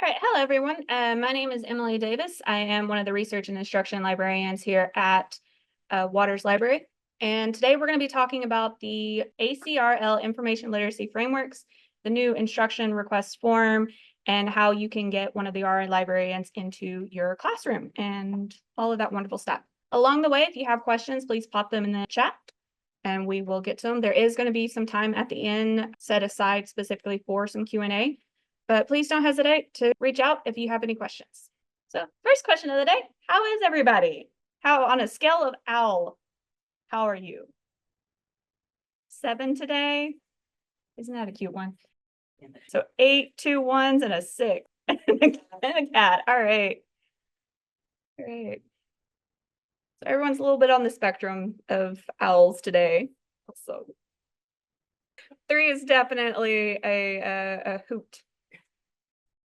All right, hello everyone. My name is Emily Davis. I am one of the research and instruction librarians here at Waters Library. And today we're going to be talking about the ACRL Information Literacy Frameworks, the new instruction request form, and how you can get one of the RN librarians into your classroom and all of that wonderful stuff. Along the way, if you have questions, please pop them in the chat and we will get to them. There is going to be some time at the end set aside specifically for some Q&A. But please don't hesitate to reach out if you have any questions. So first question of the day, how is everybody? How on a scale of owl, how are you? 7 today? Isn't that a cute one? So 8, 2 1s, and a 6. And a cat. All right. Great. So everyone's a little bit on the spectrum of owls today. So 3 is definitely a hoot.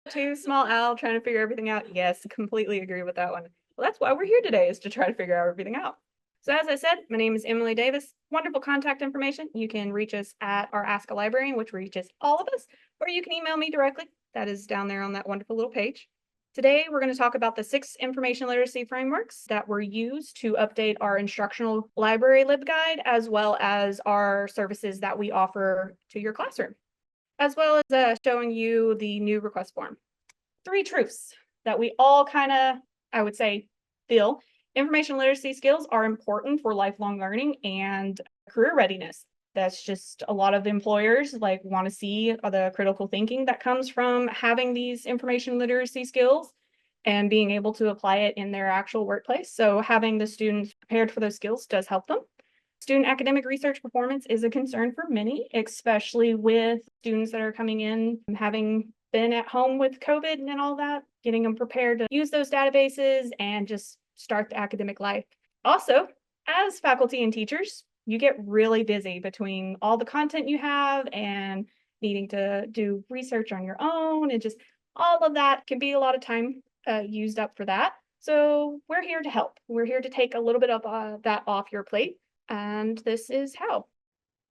2 small owl trying to figure everything out. Yes, completely agree with that one. Well, that's why we're here today, is to try to figure everything out. So as I said, my name is Emily Davis. Wonderful contact information. You can reach us at our Ask a Librarian, which reaches all of us, or you can email me directly. That is down there on that wonderful little page. Today, we're going to talk about the 6 information literacy frameworks that were used to update our instructional library LibGuide, as well as our services that we offer to your classroom, as well as showing you the new request form. 3 truths that we all kind of, I would say, feel. Information literacy skills are important for lifelong learning and career readiness. That's just a lot of employers want to see the critical thinking that comes from having these information literacy skills and being able to apply it in their actual workplace. So having the students prepared for those skills does help them. Student academic research performance is a concern for many, especially with students that are coming in having been at home with COVID and all that, getting them prepared to use those databases and just start the academic life. Also, as faculty and teachers, you get really busy between all the content you have and needing to do research on your own, and just all of that can be a lot of time used up for that. So we're here to help. We're here to take a little bit of that off your plate. And this is how.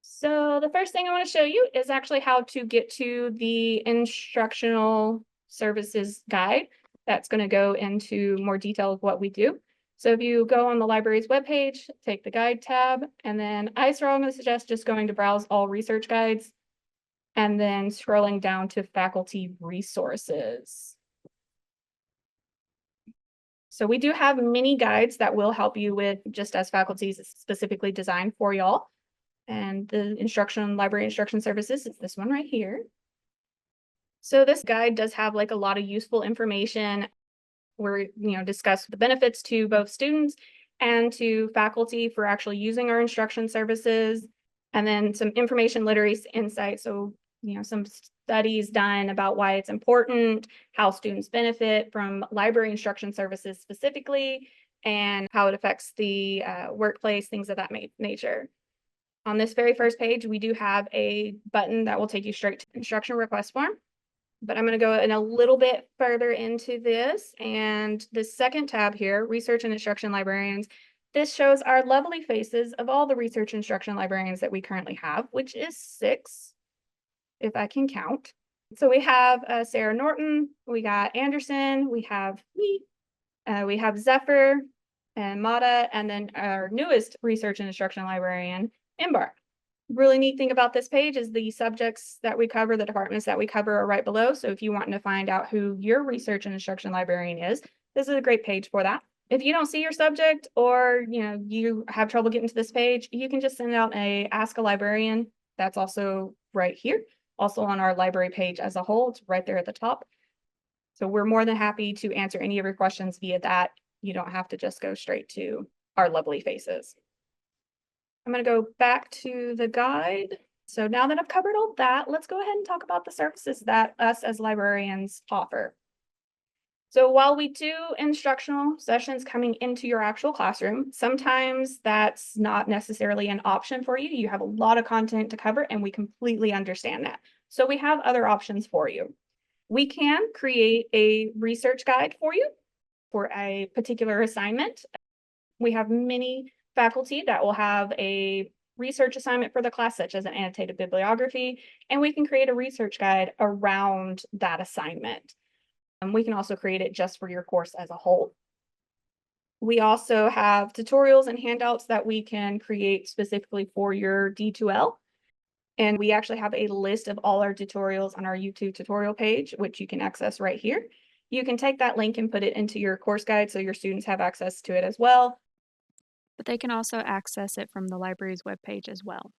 So the first thing I want to show you is actually how to get to the instructional services guide. That's going to go into more detail of what we do. So if you go on the library's webpage, take the guide tab, and then I'm going to suggest just going to browse all research guides and then scrolling down to faculty resources. So we do have mini guides that will help you with, just as faculty is specifically designed for y'all. And the library instruction services is this one right here. So this guide does have a lot of useful information where discuss the benefits to both students and to faculty for actually using our instruction services, and then some information literacy insight. So some studies done about why it's important, how students benefit from library instruction services specifically, and how it affects the workplace, things of that nature. On this very first page, we do have a button that will take you straight to the instruction request form. But I'm going to go in a little bit further into this. And the second tab here, Research and Instruction Librarians, this shows our lovely faces of all the research instruction librarians that we currently have, which is 6, if I can count. So we have Sarah Norton, we got Anderson, we have me, we have Zephyr and Mata, and then our newest research and instruction librarian, Imbar. Really neat thing about this page is the subjects that we cover, the departments that we cover are right below. So if you want to find out who your research and instruction librarian is, this is a great page for that. If you don't see your subject, or you have trouble getting to this page, you can just send out a Ask a Librarian. That's also right here. Also on our library page as a whole, it's right there at the top. So we're more than happy to answer any of your questions via that. You don't have to just go straight to our lovely faces. I'm going to go back to the guide. So now that I've covered all that, let's go ahead and talk about the services that us as librarians offer. So while we do instructional sessions coming into your actual classroom, sometimes that's not necessarily an option for you. You have a lot of content to cover, and we completely understand that. So we have other options for you. We can create a research guide for you for a particular assignment. We have many faculty that will have a research assignment for the class, such as an annotated bibliography, and we can create a research guide around that assignment. And we can also create it just for your course as a whole. We also have tutorials and handouts that we can create specifically for your D2L. And we actually have a list of all our tutorials on our YouTube tutorial page, which you can access right here. You can take that link and put it into your course guide so your students have access to it as well. But they can also access it from the library's webpage as well.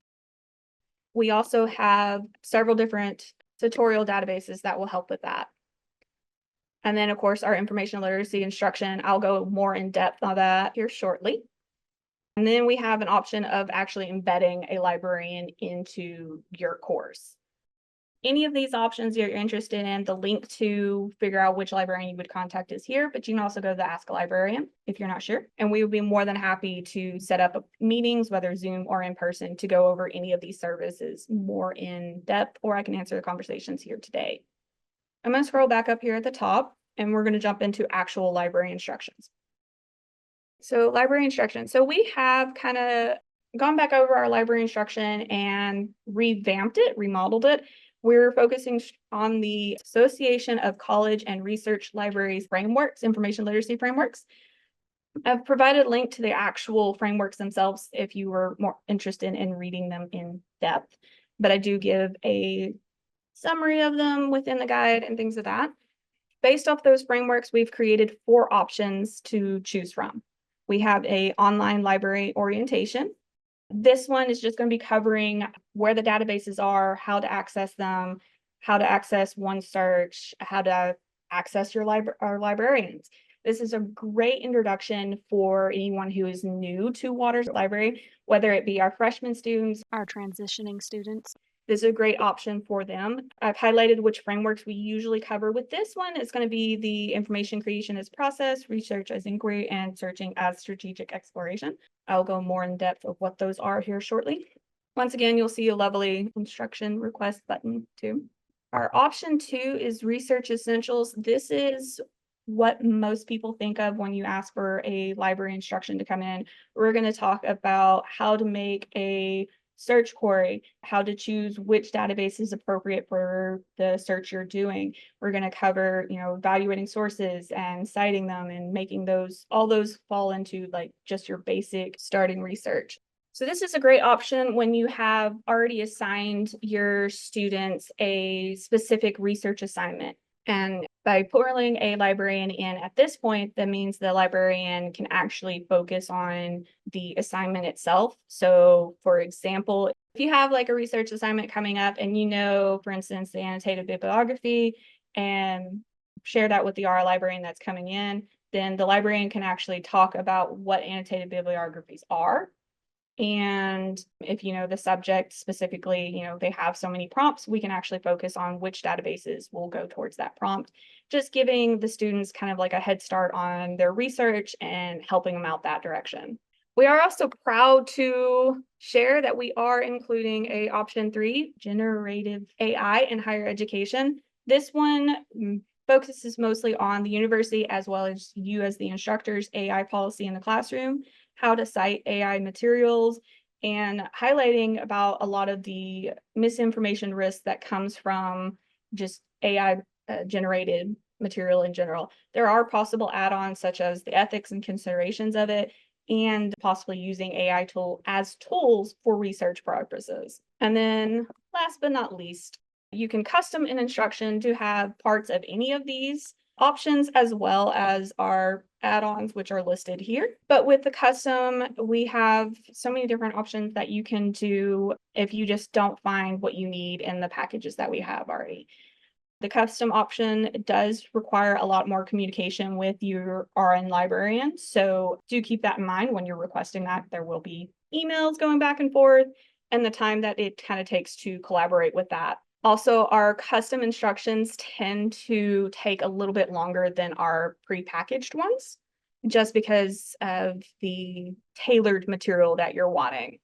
We also have several different tutorial databases that will help with that. And then, of course, our information literacy instruction. I'll go more in depth on that here shortly. And then we have an option of actually embedding a librarian into your course. Any of these options you're interested in, the link to figure out which librarian you would contact is here, but you can also go to the Ask a Librarian if you're not sure. And we would be more than happy to set up meetings, whether Zoom or in person, to go over any of these services more in depth, or I can answer the conversations here today. I'm going to scroll back up here at the top, and we're going to jump into actual library instructions. So library instruction. So we have kind of gone back over our library instruction and revamped it, remodeled it. We're focusing on the Association of College and Research Libraries frameworks, information literacy frameworks. I've provided a link to the actual frameworks themselves if you were more interested in reading them in depth, but I do give a summary of them within the guide and things of that. Based off those frameworks, we've created 4 options to choose from. We have an online library orientation. This one is just going to be covering where the databases are, how to access them, how to access OneSearch, how to access your our librarians. This is a great introduction for anyone who is new to Waters Library, whether it be our freshman students, Our transitioning students. this is a great option for them. I've highlighted which frameworks we usually cover with this one. It's going to be the information creation as process, research as inquiry, and searching as strategic exploration. I'll go more in depth of what those are here shortly. Once again, you'll see a lovely instruction request button too. Our option 2 is research essentials. This is what most people think of when you ask for a library instruction to come in. We're going to talk about how to make a search query, how to choose which database is appropriate for the search you're doing. We're going to cover, evaluating sources and citing them and making all those fall into like just your basic starting research. So this is a great option when you have already assigned your students a specific research assignment. And by pulling a librarian in at this point, that means the librarian can actually focus on the assignment itself. So for example, if you have like a research assignment coming up and for instance, the annotated bibliography, and share that with the RA librarian that's coming in, then the librarian can actually talk about what annotated bibliographies are. And if the subject specifically, they have so many prompts, we can actually focus on which databases will go towards that prompt, just giving the students kind of like a head start on their research and helping them out that direction. We are also proud to share that we are including a option 3, generative AI in higher education. This one focuses mostly on the university as well as you as the instructors' AI policy in the classroom, how to cite AI materials, and highlighting about a lot of the misinformation risk that comes from just AI generated material in general. There are possible add-ons such as the ethics and considerations of it, and possibly using AI as tools for research purposes. And then last but not least, you can custom an instruction to have parts of any of these options as well as our add-ons, which are listed here. But with the custom, we have so many different options that you can do if you just don't find what you need in the packages that we have already. The custom option does require a lot more communication with your RN librarian. So do keep that in mind when you're requesting that. There will be emails going back and forth and the time that it kind of takes to collaborate with that. Also, our custom instructions tend to take a little bit longer than our prepackaged ones, just because of the tailored material that you're wanting.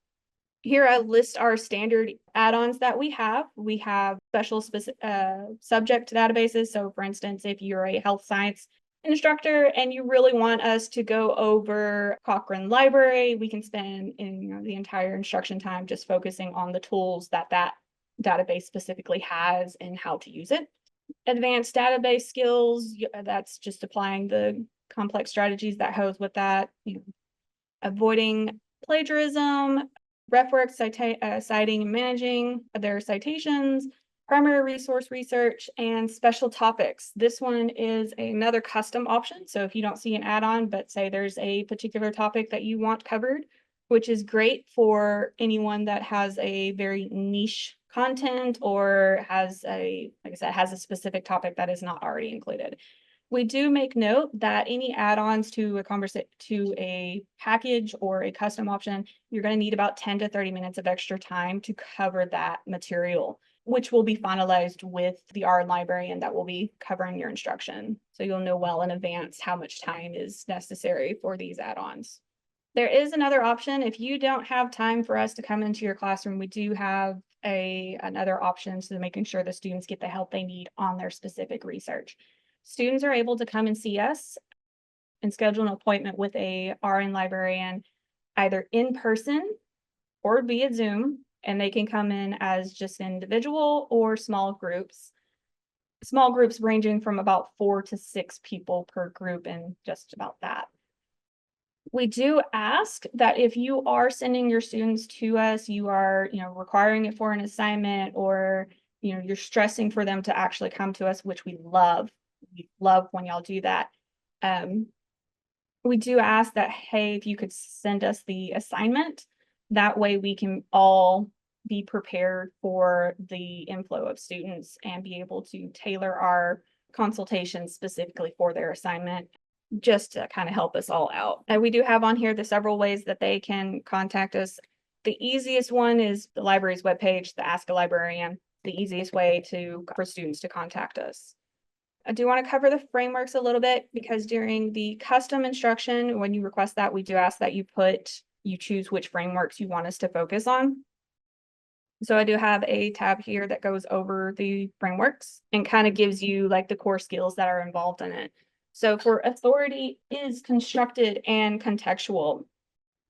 Here I list our standard add-ons that we have. We have special subject databases. So for instance, if you're a health science instructor and you really want us to go over Cochrane Library, we can spend the entire instruction time just focusing on the tools that database specifically has and how to use it. Advanced database skills, that's just applying the complex strategies that goes with that. Avoiding plagiarism, ref work, citing and managing their citations, primary resource research, and special topics. This one is another custom option. So if you don't see an add-on, but say there's a particular topic that you want covered, which is great for anyone that has a very niche content or has like I said, has a specific topic that is not already included. We do make note that any add-ons to a package or a custom option, you're going to need about 10 to 30 minutes of extra time to cover that material, which will be finalized with the RN librarian that will be covering your instruction. So you'll know well in advance how much time is necessary for these add-ons. There is another option. If you don't have time for us to come into your classroom, we do have another option to making sure the students get the help they need on their specific research. Students are able to come and see us and schedule an appointment with a RN librarian either in person or via Zoom, and they can come in as just an individual or small groups. Small groups ranging from about 4 to 6 people per group and just about that. We do ask that if you are sending your students to us, you are, requiring it for an assignment or, you're stressing for them to actually come to us, which we love. We love when y'all do that. We do ask that, hey, if you could send us the assignment, that way we can all be prepared for the inflow of students and be able to tailor our consultations specifically for their assignment, just to kind of help us all out. And we do have on here the several ways that they can contact us. The easiest one is the library's webpage, the Ask a Librarian, the easiest way for students to contact us. I do want to cover the frameworks a little bit because during the custom instruction, when you request that, we do ask that you choose which frameworks you want us to focus on. So I do have a tab here that goes over the frameworks and kind of gives you like the core skills that are involved in it. So for authority is constructed and contextual.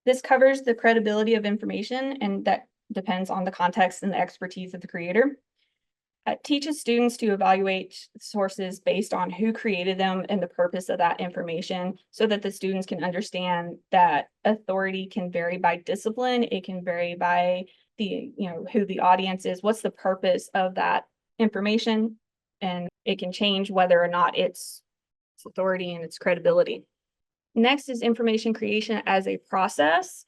This covers the credibility of information, and that depends on the context and the expertise of the creator. It teaches students to evaluate sources based on who created them and the purpose of that information so that the students can understand that authority can vary by discipline. It can vary by who the audience is, what's the purpose of that information, and it can change whether or not it's authority and its credibility. Next is information creation as a process.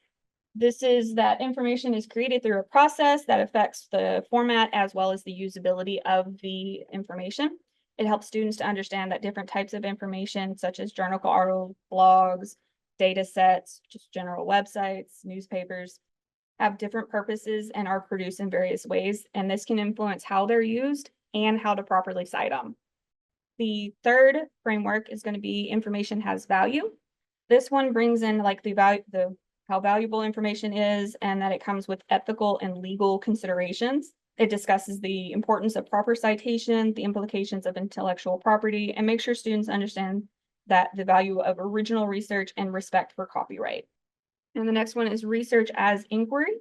This is that information is created through a process that affects the format as well as the usability of the information. It helps students to understand that different types of information, such as journal articles, blogs, data sets, just general websites, newspapers, have different purposes and are produced in various ways. And this can influence how they're used and how to properly cite them. The third framework is going to be information has value. This one brings in like how valuable information is and that it comes with ethical and legal considerations. It discusses the importance of proper citation, the implications of intellectual property, and make sure students understand that the value of original research and respect for copyright. And the next one is research as inquiry.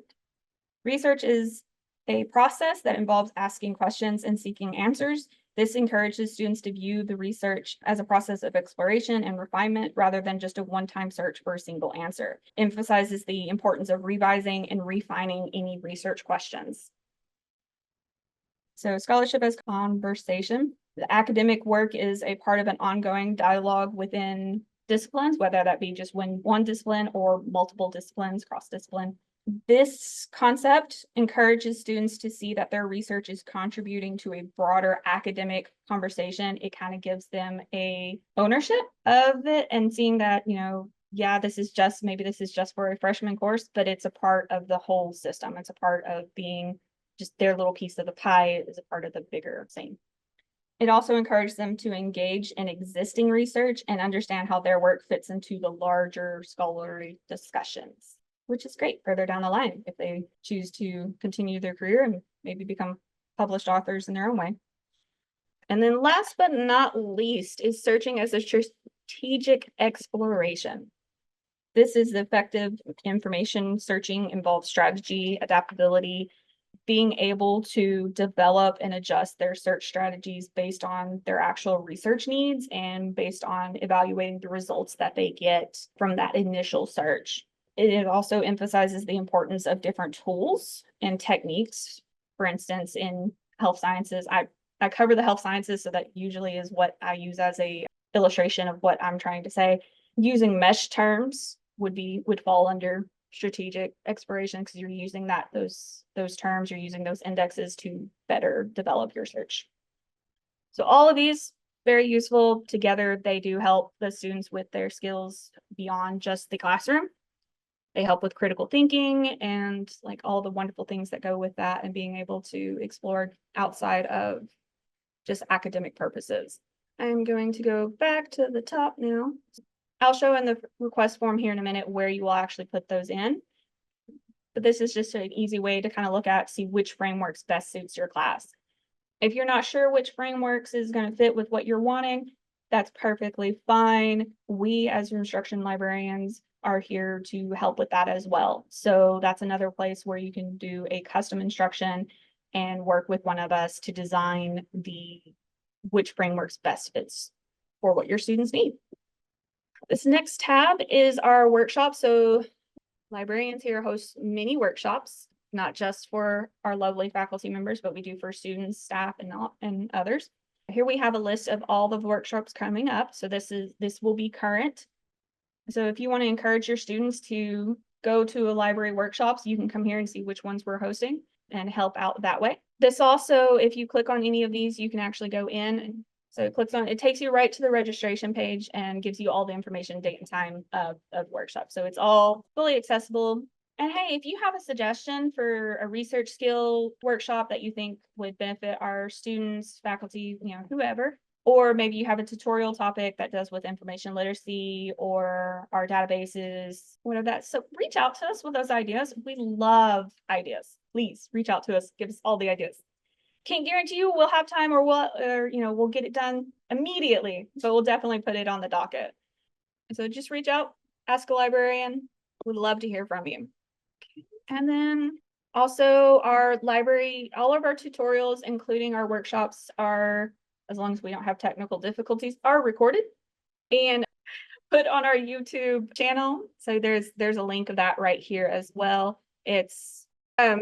Research is a process that involves asking questions and seeking answers. This encourages students to view the research as a process of exploration and refinement rather than just a one-time search for a single answer. Emphasizes the importance of revising and refining any research questions. So scholarship as conversation. The academic work is a part of an ongoing dialogue within disciplines, whether that be just one discipline or multiple disciplines, cross-discipline. This concept encourages students to see that their research is contributing to a broader academic conversation. It kind of gives them a ownership of it and seeing that, yeah, maybe this is just for a freshman course, but it's a part of the whole system. It's a part of being just their little piece of the pie is a part of the bigger thing. It also encourages them to engage in existing research and understand how their work fits into the larger scholarly discussions, which is great further down the line if they choose to continue their career and maybe become published authors in their own way. And then last but not least is searching as a strategic exploration. This is effective information searching, involves strategy, adaptability, being able to develop and adjust their search strategies based on their actual research needs and based on evaluating the results that they get from that initial search. It also emphasizes the importance of different tools and techniques. For instance, in health sciences, I cover the health sciences, so that usually is what I use as a illustration of what I'm trying to say. Using mesh terms would fall under strategic exploration, because you're using those terms, you're using those indexes to better develop your search. So all of these very useful together. They do help the students with their skills beyond just the classroom. They help with critical thinking and like all the wonderful things that go with that, and being able to explore outside of just academic purposes. I'm going to go back to the top now. I'll show in the request form here in a minute where you will actually put those in. But this is just an easy way to kind of look at, see which frameworks best suits your class. If you're not sure which frameworks is going to fit with what you're wanting, that's perfectly fine. We as your instruction librarians are here to help with that as well. So that's another place where you can do a custom instruction and work with one of us to design which frameworks best fits for what your students need. This next tab is our workshop. So librarians here host many workshops, not just for our lovely faculty members, but we do for students, staff, and others. Here we have a list of all the workshops coming up. So this will be current. So if you want to encourage your students to go to a library workshops, you can come here and see which ones we're hosting and help out that way. This also, if you click on any of these, you can actually go in. So it takes you right to the registration page and gives you all the information, date and time of workshop. So it's all fully accessible. And hey, if you have a suggestion for a research skill workshop that you think would benefit our students, faculty, whoever, or maybe you have a tutorial topic that does with information literacy or our databases, whatever that. So reach out to us with those ideas. We love ideas. Please reach out to us. Give us all the ideas. Can't guarantee you we'll have time or we'll get it done immediately, but we'll definitely put it on the docket. So just reach out, ask a librarian. We'd love to hear from you. And then also our library, all of our tutorials, including our workshops, are, as long as we don't have technical difficulties, are recorded and put on our YouTube channel. So there's a link of that right here as well.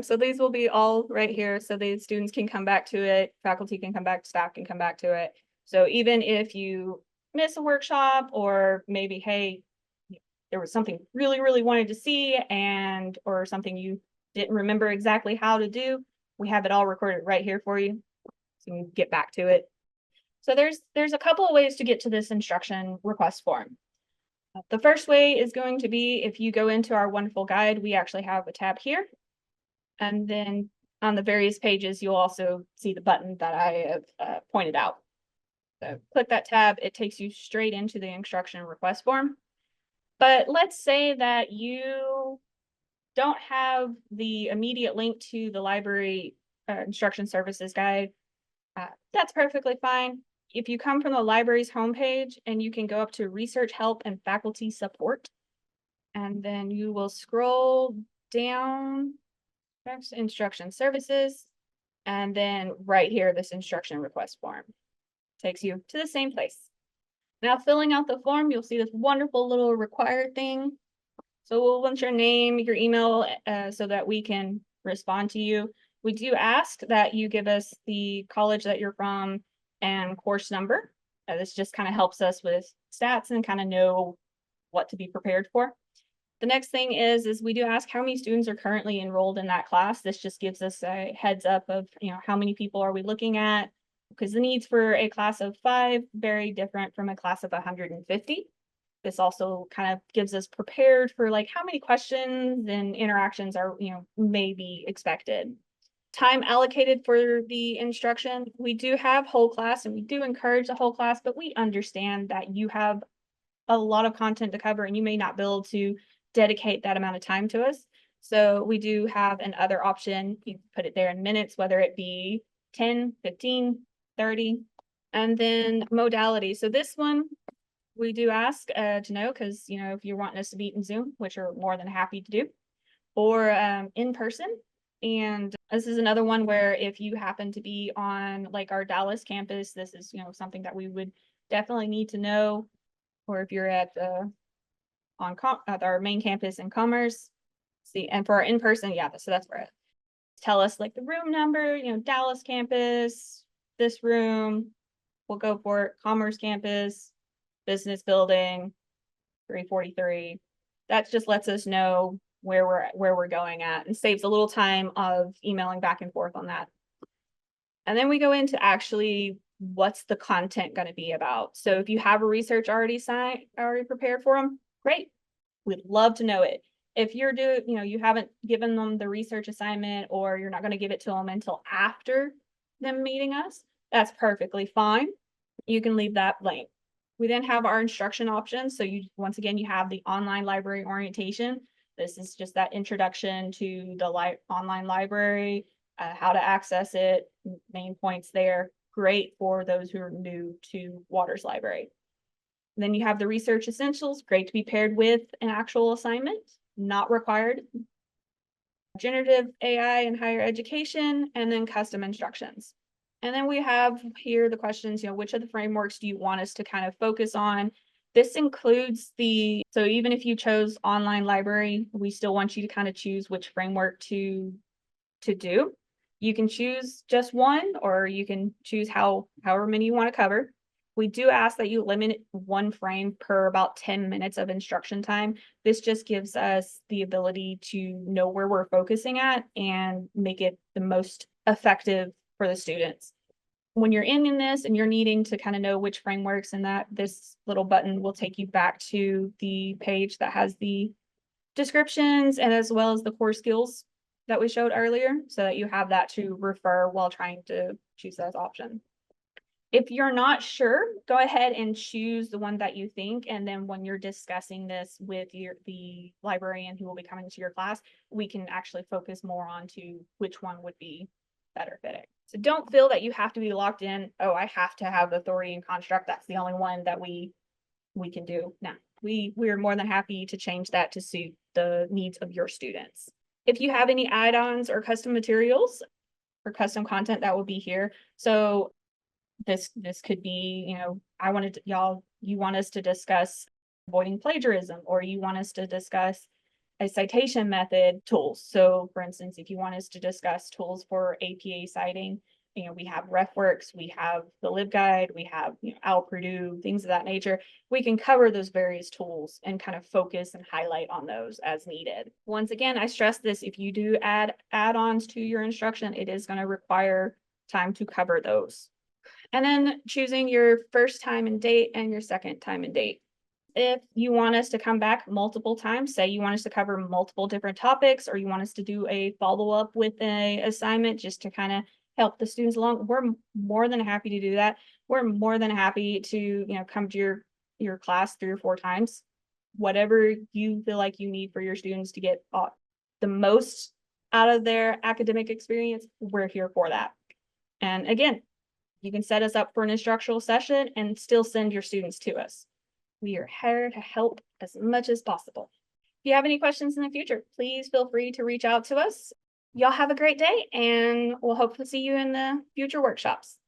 So these will be all right here, so the students can come back to it, faculty can come back, staff can come back to it. So even if you miss a workshop, or maybe, hey, there was something really, really wanted to see or something you didn't remember exactly how to do, we have it all recorded right here for you, so you can get back to it. So there's a couple of ways to get to this instruction request form. The first way is going to be, if you go into our wonderful guide, we actually have a tab here. And then on the various pages, you'll also see the button that I have pointed out. So click that tab, it takes you straight into the instruction request form. But let's say that you don't have the immediate link to the library instruction services guide. That's perfectly fine. If you come from the library's homepage, and you can go up to research help and faculty support, and then you will scroll down instruction services, and then right here, this instruction request form takes you to the same place. Now, filling out the form, you'll see this wonderful little required thing. So we'll want your name, your email, so that we can respond to you. We do ask that you give us the college that you're from and course number. This just kind of helps us with stats and kind of know what to be prepared for. The next thing is we do ask how many students are currently enrolled in that class. This just gives us a heads up of, how many people are we looking at, because the needs for a class of 5 very different from a class of 150. This also kind of gives us prepared for like how many questions and interactions are, may be expected. Time allocated for the instruction. We do have whole class, and we do encourage the whole class, but we understand that you have a lot of content to cover and you may not be able to dedicate that amount of time to us. So we do have another option. You put it there in minutes, whether it be 10, 15, 30, and then modality. So this one we do ask to know, because, if you're wanting us to meet in Zoom, which we're more than happy to do, or in person, And this is another one where if you happen to be on like our Dallas campus, this is, something that we would definitely need to know. Or if you're at at our main campus in Commerce, see, and for our in-person, yeah, so that's where it tell us like the room number, Dallas campus, this room, we'll go for it, Commerce campus, business building, 343. That just lets us know where we're going at and saves a little time of emailing back and forth on that. And then we go into actually what's the content going to be about. So if you have a research already prepared for them, great. We'd love to know it. If you haven't given them the research assignment or you're not going to give it to them until after them meeting us, that's perfectly fine. You can leave that blank. We then have our instruction options. So once again, you have the online library orientation. This is just that introduction to the online library, how to access it, main points there. Great for those who are new to Waters Library. Then you have the research essentials, great to be paired with an actual assignment, not required. Generative AI in higher education, and then custom instructions. And then we have here the questions, which of the frameworks do you want us to kind of focus on? This includes so even if you chose online library, we still want you to kind of choose which framework to do. You can choose just one, or you can choose however many you want to cover. We do ask that you limit one frame per about 10 minutes of instruction time. This just gives us the ability to know where we're focusing at and make it the most effective for the students. When you're in this and you're needing to kind of know which frameworks and this little button will take you back to the page that has the descriptions and as well as the core skills that we showed earlier, so that you have that to refer while trying to choose that option. If you're not sure, go ahead and choose the one that you think, and then when you're discussing this with the librarian who will be coming to your class, we can actually focus more on to which one would be better fitting. So don't feel that you have to be locked in. Oh, I have to have authority and construct. That's the only one that we can do. No, we're more than happy to change that to suit the needs of your students. If you have any add-ons or custom materials or custom content, that will be here. So this could be, you want us to discuss avoiding plagiarism, or you want us to discuss a citation method tools. So for instance, if you want us to discuss tools for APA citing, we have RefWorks, we have the LibGuide, we have OWL Purdue, things of that nature. We can cover those various tools and kind of focus and highlight on those as needed. Once again, I stress this, if you do add add-ons to your instruction, it is going to require time to cover those. And then choosing your first time and date and your second time and date. If you want us to come back multiple times, say you want us to cover multiple different topics, or you want us to do a follow-up with an assignment just to kind of help the students along, we're more than happy to do that. We're more than happy to, come to your class 3 or 4 times. Whatever you feel like you need for your students to get the most out of their academic experience, we're here for that. And again, you can set us up for an instructional session and still send your students to us. We are here to help as much as possible. If you have any questions in the future, please feel free to reach out to us. Y'all have a great day, and we'll hope to see you in the future workshops.